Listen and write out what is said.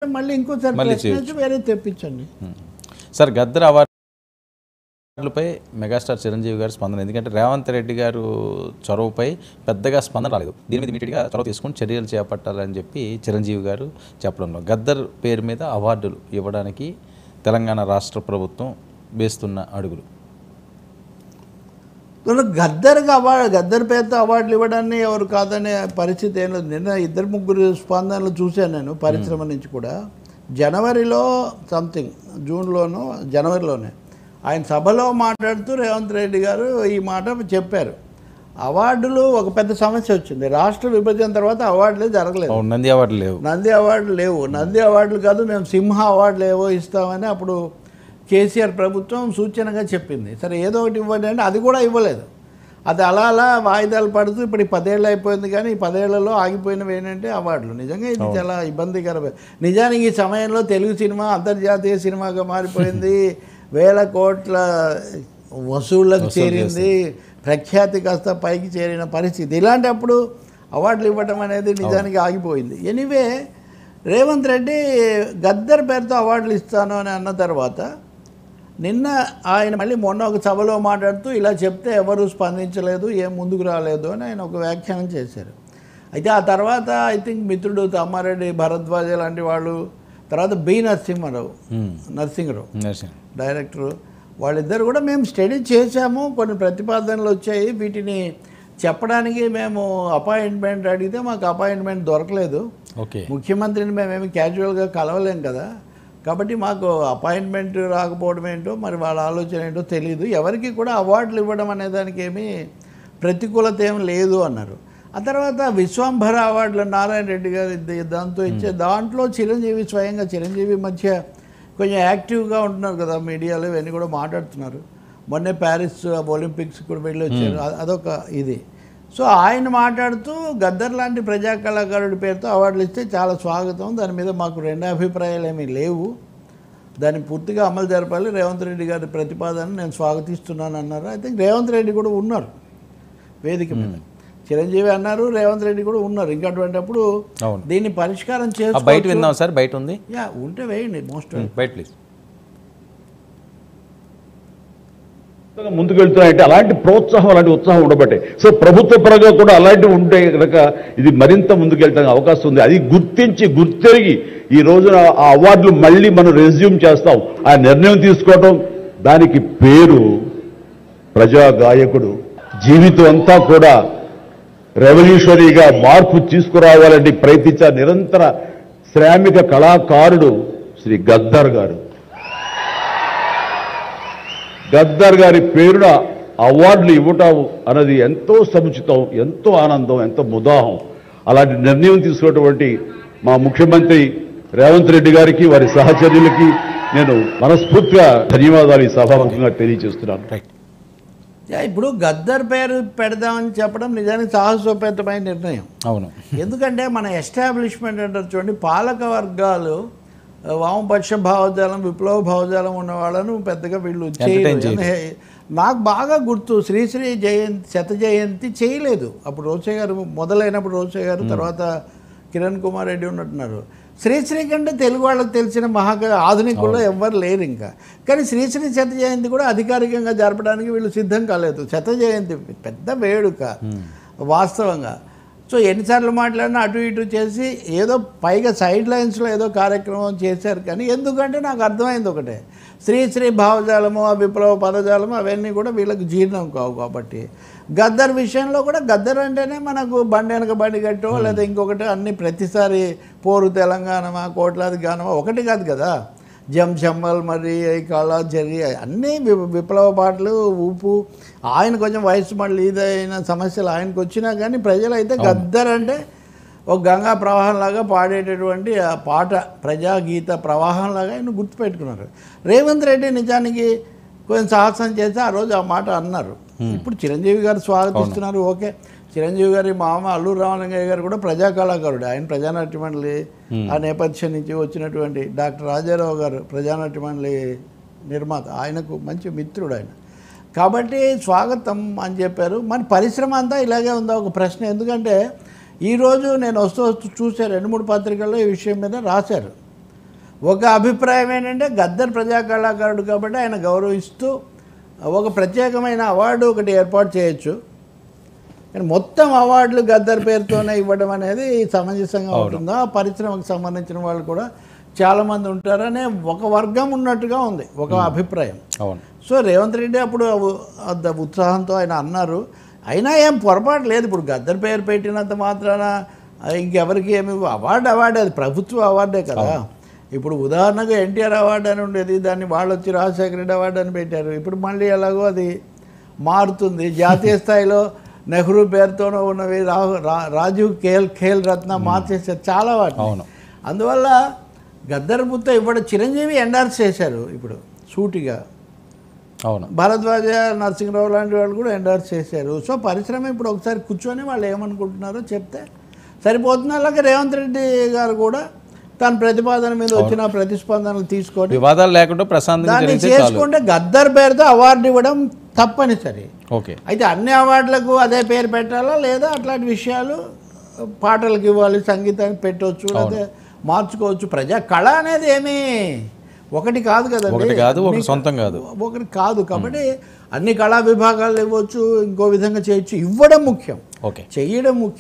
మళ్ళీ ఇంకోసారి ప్రశ్నించి వేరే తెప్పించండి. సార్ గద్దర్ అవార్డులపై మెగాస్టార్ చిరంజీవి గారి స్పందన, ఎందుకంటే రేవంత్ రెడ్డి గారు చొరవపై పెద్దగా స్పందన రాలేదు. దీని మీద ఇమీడియట్గా చొరవ తీసుకుని చర్యలు చేపట్టాలని చెప్పి చిరంజీవి గారు చెప్పడంలో గద్దర్ పేరు మీద అవార్డులు ఇవ్వడానికి తెలంగాణ రాష్ట్ర ప్రభుత్వం వేస్తున్న అడుగులు. గద్దర్ పేరుతో అవార్డులు ఇవ్వడాన్ని ఎవరు కాదనే పరిస్థితి ఏం లేదు. నిన్న 2-3 స్పందనలు చూశాను నేను పరిశ్రమ నుంచి కూడా. జనవరిలో సంథింగ్ జూన్లోనో జనవరిలోనే ఆయన సభలో మాట్లాడుతూ రేవంత్ రెడ్డి గారు ఈ మాట చెప్పారు. అవార్డులు ఒక పెద్ద సమస్య వచ్చింది. రాష్ట్ర విభజన తర్వాత అవార్డులే జరగలేదు. నంది అవార్డులు లేవు. నంది అవార్డులు కాదు, మేము సింహ అవార్డులు ఏవో ఇస్తామని అప్పుడు కేసీఆర్ ప్రభుత్వం సూచనగా చెప్పింది. సరే ఏదో ఒకటి ఇవ్వండి అంటే అది కూడా ఇవ్వలేదు. అది అలా వాయిదాలు పడుతూ ఇప్పుడు 10 ఏళ్ళు అయిపోయింది. కానీ ఈ 10 ఏళ్లలో ఆగిపోయినవి ఏంటంటే అవార్డులు. నిజంగా ఇది చాలా ఇబ్బందికరమే. నిజానికి ఈ సమయంలో తెలుగు సినిమా అంతర్జాతీయ సినిమాగా మారిపోయింది. వేల కోట్ల వసూళ్లకు చేరింది. ప్రఖ్యాతి కాస్త పైకి చేరిన పరిస్థితి. ఇలాంటప్పుడు అవార్డులు ఇవ్వటం అనేది నిజానికి ఆగిపోయింది. ఎనీవే రేవంత్ రెడ్డి గద్దర్ పేరుతో అవార్డులు ఇస్తాను అని అన్న తర్వాత నిన్న ఆయన మళ్ళీ మొన్న ఒక సభలో మాట్లాడుతూ ఇలా చెప్తే ఎవరు స్పందించలేదు, ఏం ముందుకు రాలేదు అని ఆయన ఒక వ్యాఖ్యానం చేశారు. అయితే ఆ తర్వాత ఐ థింక్ మిత్రుడు తమ్మారెడ్డి భరద్వాజ లాంటి వాళ్ళు, తర్వాత బి నరసింహరావు డైరెక్టరు, వాళ్ళిద్దరు కూడా మేము స్టడీ చేశాము, కొన్ని ప్రతిపాదనలు వచ్చాయి, వీటిని చెప్పడానికి మేము అపాయింట్మెంట్ అడిగితే మాకు అపాయింట్మెంట్ దొరకలేదు. ముఖ్యమంత్రిని మేమేమి క్యాజువల్గా కలవలేం కదా, కాబట్టి మాకు అపాయింట్మెంట్ రాకపోవడం ఏంటో మరి వాళ్ళ ఆలోచన ఏంటో తెలియదు. ఎవరికి కూడా అవార్డులు ఇవ్వడం అనే దానికి ఏమీ ప్రతికూలత ఏం లేదు అన్నారు. ఆ తర్వాత విశ్వంభర అవార్డులు నారాయణ రెడ్డి గారు దాంతో ఇచ్చే దాంట్లో చిరంజీవి స్వయంగా చిరంజీవి మధ్య కొంచెం యాక్టివ్గా ఉంటున్నారు కదా, మీడియాలో ఇవన్నీ కూడా మాట్లాడుతున్నారు. మొన్నే ప్యారిస్ ఒలింపిక్స్ కూడా వెళ్ళి వచ్చారు, అదొక ఇది. సో ఆయన మాట్లాడుతూ గద్దర్ లాంటి ప్రజా కళాకారుడి పేరుతో అవార్డులు ఇస్తే చాలా స్వాగతం, దాని మీద మాకు 2 అభిప్రాయాలు ఏమీ లేవు, దాన్ని పూర్తిగా అమలు జరపాలి, రేవంత్ రెడ్డి గారి ప్రతిపాదన నేను స్వాగతిస్తున్నాను అన్నారు. ఐ థింక్ రేవంత్ రెడ్డి కూడా ఉన్నారు వేదిక మీద. చిరంజీవి అన్నారు, రేవంత్ రెడ్డి కూడా ఉన్నారు. ఇంకా అటువంటిప్పుడు దీన్ని పరిష్కారం చేసి బయట విందాం సార్. బయట ఉంది, ఉంటే వేయండి. మోస్ట్ బయట ప్లీజ్. ముందుకు వెళ్తున్నాయంటే అలాంటి ప్రోత్సాహం, అలాంటి ఉత్సాహం ఉండబట్టే. సో ప్రభుత్వ పరంగా కూడా అలాంటివి ఉంటే కనుక ఇది మరింత ముందుకు వెళ్ళడానికి అవకాశం ఉంది. అది గుర్తెరిగి ఈ రోజున ఆ అవార్డులు మళ్ళీ మనం రెజ్యూమ్ చేస్తాం, ఆ నిర్ణయం తీసుకోవటం, దానికి పేరు ప్రజా గాయకుడు. జీవితం అంతా కూడా రెవల్యూషనరీగా మార్పు తీసుకురావాలని ప్రయత్నించే నిరంతర శ్రామిక కళాకారుడు శ్రీ గద్దర్ గారు. గద్దర్ గారి పేరున అవార్డులు ఇవ్వటం అన్నది ఎంతో సముచితం, ఎంతో ఆనందం, ఎంతో ముదాహం. అలాంటి నిర్ణయం తీసుకున్నటువంటి మా ముఖ్యమంత్రి రేవంత్ రెడ్డి గారికి, వారి సహచర్యులకి నేను మనస్ఫూర్తిగా ధన్యవాదాలు ఈ సభాముఖంగా తెలియజేస్తున్నాను. ఇప్పుడు గద్దర్ పేరు పెడదామని చెప్పడం నిజానికి సాహసోపేతమైన నిర్ణయం. అవును, ఎందుకంటే మన ఎస్టాబ్లిష్మెంట్ అంటారు చూడండి, పాలక వర్గాలు వామపక్ష భావజాలం, విప్లవ భావజాలం ఉన్న వాళ్ళను పెద్దగా వీళ్ళు చేయలేదు. నాకు బాగా గుర్తు, శ్రీశ్రీ శత జయంతి చేయలేదు. అప్పుడు రోసే గారు మొదలైనప్పుడు రోసే గారు, తర్వాత కిరణ్ కుమార్ రెడ్డి ఉన్నట్టున్నారు. శ్రీశ్రీ కంటే తెలుగు వాళ్ళకి తెలిసిన ఆధునికుల్లో ఎవ్వరు లేరు ఇంకా. కానీ శ్రీశ్రీ శత జయంతి కూడా అధికారికంగా జరపడానికి వీళ్ళు సిద్ధం కాలేదు. శత జయంతి పెద్ద వేడుక వాస్తవంగా. సో ఎన్నిసార్లు మాట్లాడినా అటు ఇటు చేసి ఏదో పైగా సైడ్ లైన్స్లో ఏదో కార్యక్రమం చేశారు. కానీ ఎందుకంటే నాకు అర్థమైంది ఒకటే, శ్రీశ్రీ భావజాలము, ఆ విప్లవ పదజాలము అవన్నీ కూడా వీళ్ళకి జీర్ణం కావు. కాబట్టి గద్దర్ విషయంలో కూడా గద్దర్ అంటేనే మనకు బండి వెనక బండి కట్టో లేదా ఇంకొకటి అన్ని ప్రతిసారి పోరు తెలంగాణమా, కోట్లాది గానమా ఒకటి కాదు కదా, జంజమ్మల్, మరి కళ జరి అన్నీ విప్లవ పాటలు, ఊపు. ఆయన కొంచెం వయసు మళ్ళీ ఇదైన సమస్యలు ఆయనకు వచ్చినా కానీ ప్రజలైతే గద్దర్ అంటే ఒక గంగా ప్రవాహంలాగా పాడేటటువంటి ఆ పాట, ప్రజాగీత ప్రవాహంలాగా ఆయన గుర్తుపెట్టుకున్నారు. రేవంత్ రెడ్డి నిజానికి కొంచెం సాహసం చేసి ఆ రోజు ఆ మాట అన్నారు. ఇప్పుడు చిరంజీవి గారు స్వాగతిస్తున్నారు, ఓకే. చిరంజీవి గారి మామ అల్లూరు రామలింగయ్య గారు కూడా ప్రజా కళాకారుడు. ఆయన ప్రజానాట్య మండలి ఆ నేపథ్యం నుంచి వచ్చినటువంటి డాక్టర్ రాజారావు గారు ప్రజానాట్య మండలి నిర్మాత, ఆయనకు మంచి మిత్రుడు ఆయన. కాబట్టి స్వాగతం అని చెప్పారు. మరి పరిశ్రమ అంతా ఇలాగే ఉందా ఒక ప్రశ్న. ఎందుకంటే ఈరోజు నేను వస్తూ చూసే 2-3 పత్రికల్లో ఈ విషయం మీద రాశారు. ఒక అభిప్రాయం ఏంటంటే గద్దర్ ప్రజా కళాకారుడు కాబట్టి ఆయన గౌరవిస్తూ ఒక ప్రత్యేకమైన అవార్డు ఒకటి ఏర్పాటు చేయొచ్చు. కానీ మొత్తం అవార్డులు గద్దర్ పేరుతోనే ఇవ్వడం అనేది సమంజసంగా ఉంటుందా? పరిశ్రమకు సంబంధించిన వాళ్ళు కూడా చాలామంది ఉంటారనే ఒక వర్గం ఉన్నట్టుగా ఉంది, ఒక అభిప్రాయం. అవును. సో రేవంత్ రెడ్డి అప్పుడు ఉత్సాహంతో ఆయన అన్నారు. అయినా ఏం పొరపాటు లేదు. ఇప్పుడు గద్దర్ పేరు పెట్టినంత మాత్రాన ఇంకెవరికి ఏమి అవార్డు అది ప్రభుత్వ అవార్డే కదా. ఇప్పుడు ఉదాహరణకు ఎన్టీఆర్ అవార్డు అని ఉండేది, దాన్ని వాళ్ళు వచ్చి రాజశేఖర రెడ్డి అవార్డు అని పెట్టారు. ఇప్పుడు మళ్ళీ ఎలాగో అది మారుతుంది. జాతీయ స్థాయిలో నెహ్రూ పేరుతోనూ ఉన్నవి రాజీవ్ ఖేల్ రత్న మార్చేసారు చాలా వాటిని. అవును. అందువల్ల గద్దర్ బుత్త ఇవ్వడం చిరంజీవి ఎండార్స్ చేశారు ఇప్పుడు సూటిగా. అవును. భారద్వాజ నరసింహరావు లాంటి వాళ్ళు కూడా ఎండార్స్ చేశారు. సో పరిశ్రమ ఇప్పుడు ఒకసారి కూర్చొని వాళ్ళు ఏమనుకుంటున్నారో చెప్తే సరిపోతుంది. అలాగే రేవంత్ రెడ్డి గారు కూడా తన ప్రతిపాదన మీద వచ్చిన ప్రతిస్పందనలు తీసుకొని వివాదాలు లేకుండా ప్రశాంతంగా దాన్ని జరిగితే చాలు. చేసుకుంటే గద్దర్ పేరుతో అవార్డు ఇవ్వడం తప్పనిసరి. ఓకే. అయితే అన్ని అవార్డులకు అదే పేరు పెట్టాలా లేదా అట్లాంటి విషయాలు పాటలకు ఇవ్వాలి, సంగీతానికి పెట్టవచ్చు, లేదా మార్చుకోవచ్చు. ప్రజా కళ అనేది ఏమీ ఒకటి కాదు కదండి, ఒకటి కాదు, ఒకటి సొంతం కాదు, ఒకటి కాదు. కాబట్టి అన్ని కళా విభాగాలు ఇవ్వచ్చు, ఇంకో విధంగా చేయొచ్చు. ఇవ్వడం ముఖ్యం, ఓకే, చెయ్యడం ముఖ్యం.